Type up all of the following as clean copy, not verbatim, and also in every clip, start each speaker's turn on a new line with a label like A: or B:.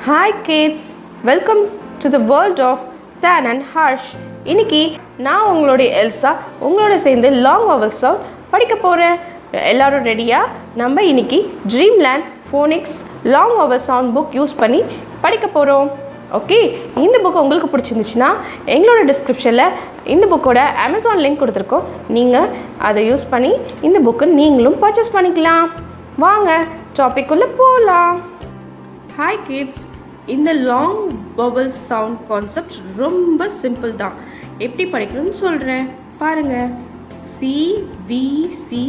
A: Hi kids, welcome to the world of Tan and Harsh. இன்னைக்கு நான் உங்களுடைய Elsa உங்களோட சேர்ந்து லாங் வவல் சவுண்ட் படிக்க போகிறேன். எல்லாரும் ரெடியா? நம்ம இன்னைக்கு Dreamland Phoenix long vowel sound book use பண்ணி படிக்க போகிறோம். ஓகே, இந்த புக் உங்களுக்கு பிடிச்சிருந்துச்சுன்னா எங்களோட டிஸ்கிரிப்ஷனில் இந்த புக்கோட அமேசான் லிங்க் கொடுத்துருக்கோம். நீங்கள் அதை யூஸ் பண்ணி இந்த புக்கு நீங்களும் பர்ச்சேஸ் பண்ணிக்கலாம். வாங்க டாபிக்குள்ளே போகலாம். ஹாய் கிட்ஸ், இந்த லாங் வவல் சவுண்ட் கான்செப்ட் ரொம்ப சிம்பிள் தான். எப்படி படிக்கணும்னு சொல்கிறேன் பாருங்கள். CVC+e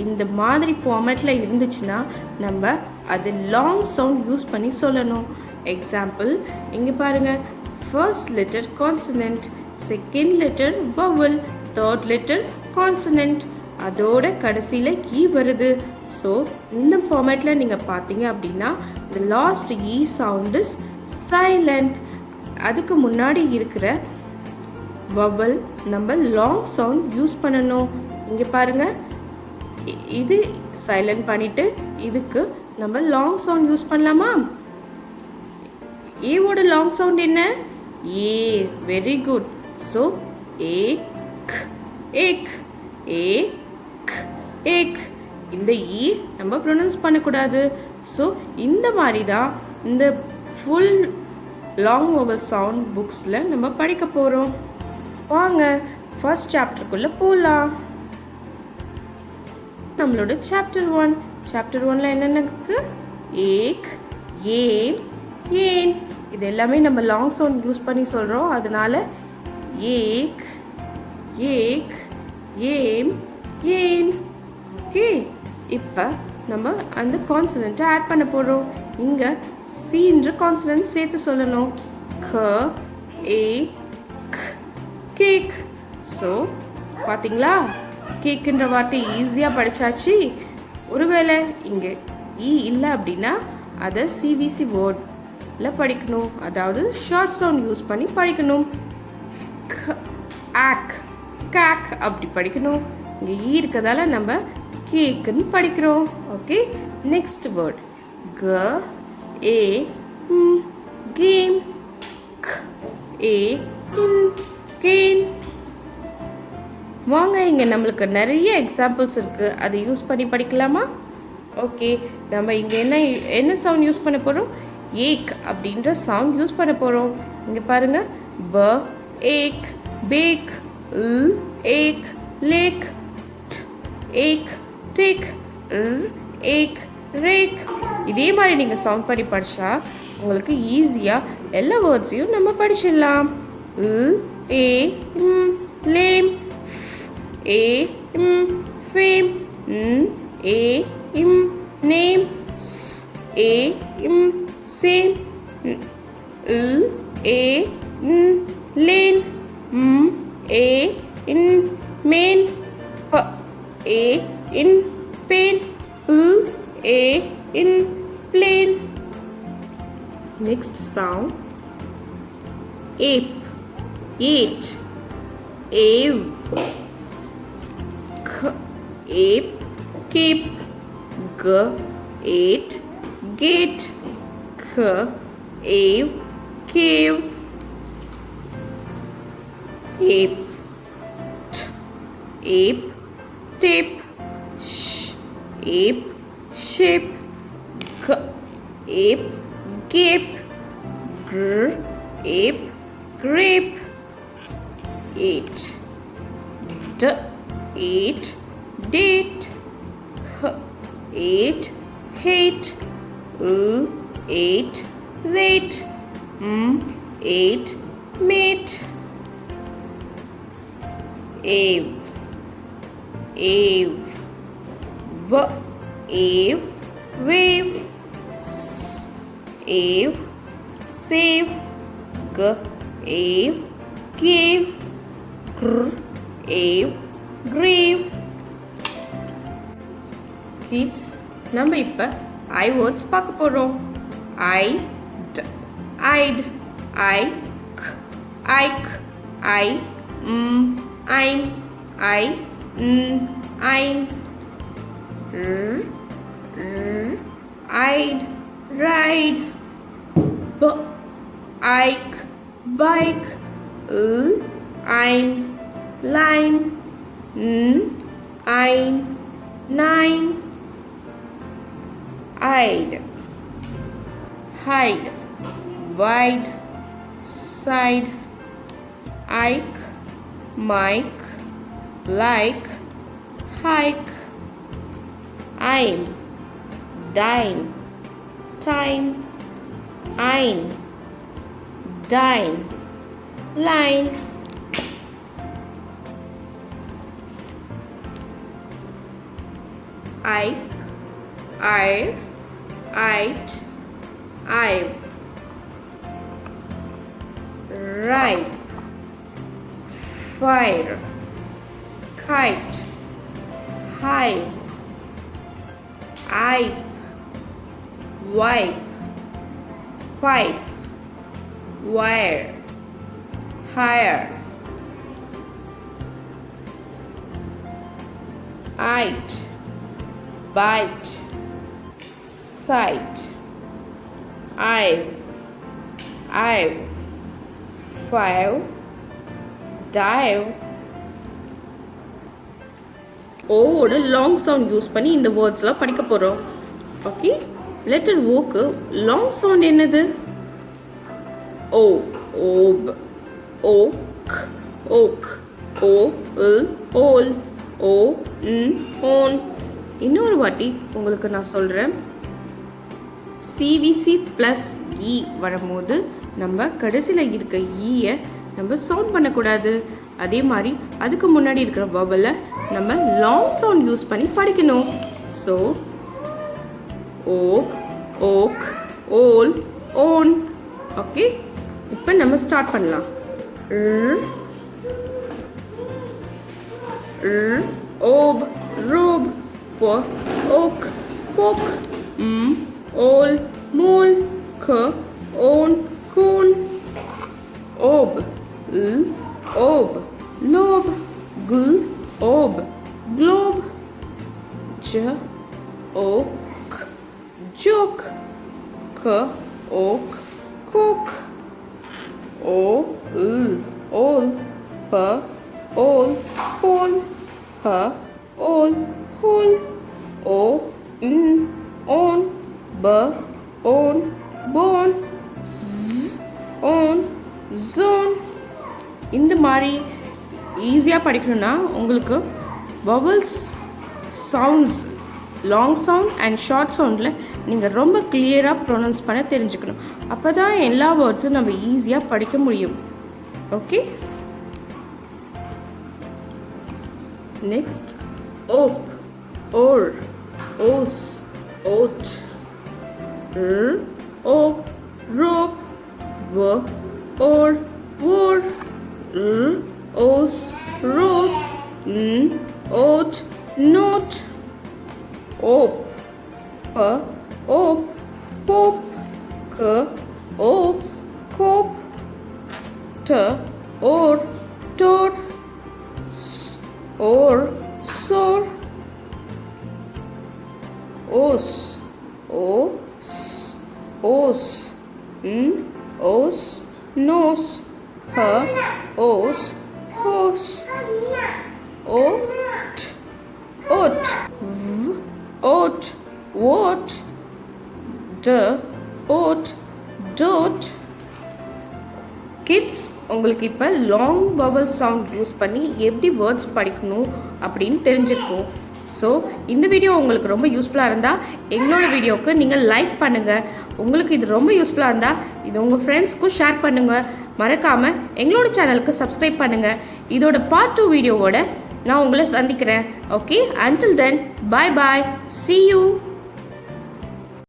A: இந்த மாதிரி ஃபார்மேட்டில் இருந்துச்சுன்னா நம்ம அது லாங் சவுண்ட் யூஸ் பண்ணி சொல்லணும். எக்ஸாம்பிள் இங்கே பாருங்கள். First letter consonant, second letter vowel, third letter consonant, அதோட கடைசியில் ஈ வருது. ஸோ இந்த ஃபார்மேட்டில் நீங்கள் பார்த்தீங்க அப்படின்னா the last E sound is silent. அதுக்கு முன்னாடி இருக்கிற வவல் நம்ம லாங் சவுண்ட் யூஸ் பண்ணணும். இங்கே பாருங்கள், இது சைலண்ட் பண்ணிவிட்டு இதுக்கு நம்ம லாங் சவுண்ட் யூஸ் பண்ணலாமா? ஏவோட லாங் சவுண்ட் என்ன? ஏ. Very good. ஸோ ஏக் ஏக் ஏக் ஏக். இந்த ஈ நம்ம ப்ரொனவுன்ஸ் பண்ணக்கூடாது. ஸோ இந்த மாதிரி தான் இந்த ஃபுல் லாங் வவல் சவுண்ட் புக்ஸில் நம்ம படிக்க போகிறோம். வாங்க ஃபர்ஸ்ட் சாப்டருக்குள்ளே போகலாம். நம்மளோட சாப்டர் 1. சாப்டர் 1ல் என்னென்ன இருக்குது? ஏக், ஏன், ஏன். இது எல்லாமே நம்ம லாங் சவுண்ட் யூஸ் பண்ணி சொல்கிறோம். அதனால ஏக் ஏக் ஏம் ஏன். ஓகே, இப்போ நம்ம அந்த கான்சனண்ட்டை ஆட் பண்ண போகிறோம். இங்கே சீன்ற கான்சனன்ட் சேர்த்து சொல்லணும். க ஏ கேக். ஸோ பார்த்தீங்களா, கேக்குன்ற வார்த்தை ஈஸியாக படித்தாச்சு. ஒருவேளை இங்கே ஈ இல்லை அப்படின்னா அதை சிவிசி வேர்டில் படிக்கணும். அதாவது ஷார்ட் சவுண்ட் யூஸ் பண்ணி படிக்கணும். ஆக் கேக் அப்படி படிக்கணும். இங்கே ஈ இருக்கிறதால நம்ம கேக்குன்னு படிக்கிறோம். ஓகே, நெக்ஸ்ட் வேர்ட் க ஏ கேம், க ஏ கேன். வாங்க, இங்கே நம்மளுக்கு நிறைய எக்ஸாம்பிள்ஸ் இருக்குது, அதை யூஸ் பண்ணி படிக்கலாமா? ஓகே, நம்ம இங்கே என்ன சவுண்ட் யூஸ் பண்ண போகிறோம்? ஏக் அப்படின்ற சவுண்ட் யூஸ் பண்ண போகிறோம். இங்கே பாருங்கள். ப ஏக் பேக், ல் ஏக் லேக், ஏக் டேக், ஏக் ரேக். இதே மாதிரி நீங்கள் சவுண்ட் பண்ணி படித்தா உங்களுக்கு ஈஸியாக எல்லா வேர்ட்ஸையும் நம்ம படிச்சிடலாம். A lame, A fame, A name, A same, A lane, A mane, A in pain, A in plane. Next sound ape, ate, ave, ape, cape, g ate, gate, ave, cave, ape, ape, tape, ape, shape, ape, gape, ape, grape, eight, eight, date, eight, hate, eight, rate, eight, mate, ave, ave, ave, wave, ave, save, ave, gave, ave, grave. Kids, நம்ம இப்போ ஐ words பார்க்க போகிறோம். ஐட், ஐட், ஐக், ஐக், I, I'm, I, ein, eyed, ride, ike, bike, ein, line, ein, nine, hide, hide, wide, side, ike, mike, like, hike, I'm, dine, time, ein, dine, line, ike, I, it, I'm, ride, fire, kite, hive, I, wipe, pipe, wire, hire, it, bite, sight, I've, five, dive. ஓட long sound use பண்ணி இந்த வேர்ட்ஸ்லாம் படிக்க போகிறோம். Okay, letter ஓக்கு long sound என்னது? ஓ, ஓப், okay, okay, ஓ, ஓல், ஓ, own. இன்னொரு வாட்டி உங்களுக்கு நான் சொல்கிறேன். CVC+e வரும்போது நம்ம கடைசியில் இருக்க ஈயை நம்ம சவுண்ட் பண்ணக்கூடாது. அதே மாதிரி அதுக்கு முன்னாடி இருக்கிற வவலை நம்ம லாங் சவுண்ட் யூஸ் பண்ணி படிக்கணும். ஸோ ஓக், ஓக், ஓல், ஓன். ஓகே, இப்போ நம்ம ஸ்டார்ட் பண்ணலாம். ஓப், rope, okay, pork, old, mole, own, Koon, Hope, Hope, lobe, Hope, globe, oak, joke, oak, cook, all, all, all, hole, all, hole, on, on, bone, on, zone. இந்த மாதிரி ஈஸியாக படிக்கணும்னா உங்களுக்கு vowels sounds long sound and short சவுண்டில் நீங்கள் ரொம்ப கிளியராக pronounce பண்ண தெரிஞ்சுக்கணும். அப்போ தான் எல்லா வேர்ட்ஸும் நம்ம ஈஸியாக படிக்க முடியும். Okay, next Hope, wore, hose, vote, Hope, rope, wore, wore, os, rose, oat, note, op, op, pop, op, cop, or, tor, or, sore, os, os, os, nose, os, hose, oat, oat, oat, what, oat, dot. Kids, உங்களுக்கு இப்போ long vowel sound use பண்ணி எப்படி words படிக்கணும் அப்படின்னு தெரிஞ்சிருக்கும். So இந்த video உங்களுக்கு ரொம்ப யூஸ்ஃபுல்லாக இருந்தால் எங்களோட வீடியோவுக்கு நீங்கள் லைக் பண்ணுங்கள். உங்களுக்கு இது ரொம்ப யூஸ்ஃபுல்லாக இருந்தால் இது உங்கள் ஃப்ரெண்ட்ஸ்க்கும் ஷேர் பண்ணுங்கள். மறக்காமல் எங்களோட சேனலுக்கு சப்ஸ்கிரைப் பண்ணுங்கள். இதோட பார்ட் 2 வீடியோவோட நான் உங்களை சந்திக்கிறேன். Okay, until then, bye bye, see you.